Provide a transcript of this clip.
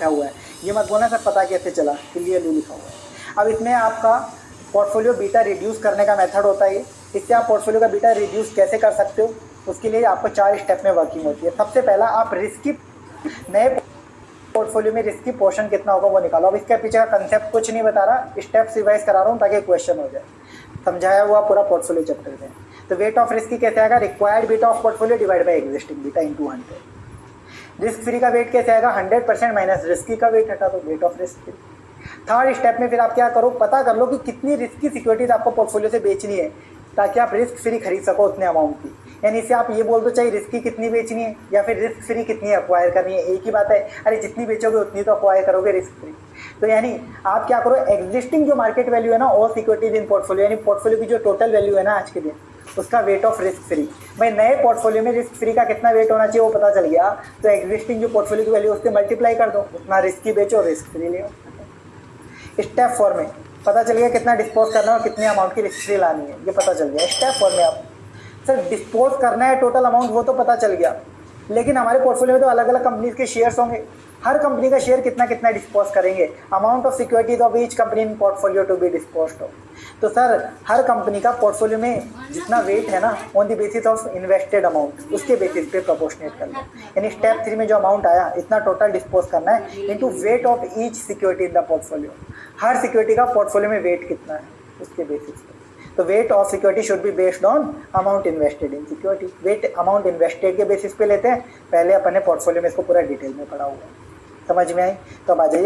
लिखा हुआ है, ये मत बोलना सर पता कैसे चला, क्लियरली लिखा हुआ है। अब इसमें आपका पोर्टफोलियो बीटा रिड्यूस करने का मेथड होता है। इससे आप पोर्टफोलियो का बीटा रिड्यूस कैसे कर सकते हो, उसके लिए आपको 4 स्टेप में वर्किंग होती है। सबसे पहला, आप रिस्की नए पोर्टफोलियो में रिस्की पोर्शन कितना होगा वो निकालो। अब इसके पीछे का कंसेप्ट कुछ नहीं बता रहा, स्टेप्स रिवाइज करा रहा हूँ ताकि क्वेश्चन हो जाए, समझाया हुआ पूरा पोर्टफोलियो चैप्टर में। तो वेट ऑफ रिस्की कैसे आएगा, required beta of portfolio divide by existing beta into 100। Risk free का वेट कैसे आएगा, 100% माइनस रिस्की का वेट हटा दो, weight of risk free. Third step में फिर आप क्या करो, पता कर लो कि कितनी रिस्की सिक्योरिटीज आपको पोर्टफोलियो से बेचनी है ताकि आप रिस्क फ्री खरीद सको उतने अमाउंट की। यानी इससे आप ये बोल दो चाहे रिस्की कितनी बेचनी है या फिर रिस्क फ्री कितनी अक्वायर करनी है, एक ही बात है। अरे जितनी बेचोगे उतनी तो अक्वायर करोगे रिस्क फ्री। तो यानी आप क्या करो, एग्जिस्टिंग जो मार्केट वैल्यू है ना और सिक्योरिटीज इन पोर्टफोलियो, यानी पोर्टफोलियो की जो टोटल वैल्यू है ना आज के दिन, उसका वेट ऑफ रिस्क फ्री। भाई नए पोर्टफोलियो में रिस्क फ्री का कितना वेट होना चाहिए वो पता चल गया, तो एग्जिस्टिंग जो पोर्टफोलियो की वैल्यू उससे मल्टीप्लाई कर दो, उतना रिस्की बेचो रिस्क फ्री ले। स्टेप 4 में पता चल गया कितना डिस्पोज करना है और कितने अमाउंट की रिस्क फ्री लानी है, ये पता चल गया। स्टेप 4 में आप सर डिस्पोज करना है टोटल अमाउंट वो तो पता चल गया, लेकिन हमारे पोर्टफोलियो में तो अलग अलग कंपनीज के शेयर्स होंगे, हर कंपनी का शेयर कितना कितना डिस्पोज करेंगे, amount of securities of each company in portfolio to be disposed हो। तो सर हर कंपनी का पोर्टफोलियो में जितना वेट है ना on the basis of invested amount, उसके बेसिस पे प्रोपोर्शनेट करना है। यानी स्टेप 3 में जो अमाउंट आया इतना टोटल डिस्पोज करना है into weight of each security in the portfolio. हर सिक्योरिटी का पोर्टफोलियो में वेट कितना है उसके बेसिस पे। तो weight of security should be based on amount invested in security. Weight amount invested के बेसिस पे लेते हैं, पहले अपने पोर्टफोलियो में इसको पूरा डिटेल में पढ़ा हुआ है, समझ में आई। तो अब आ जाइए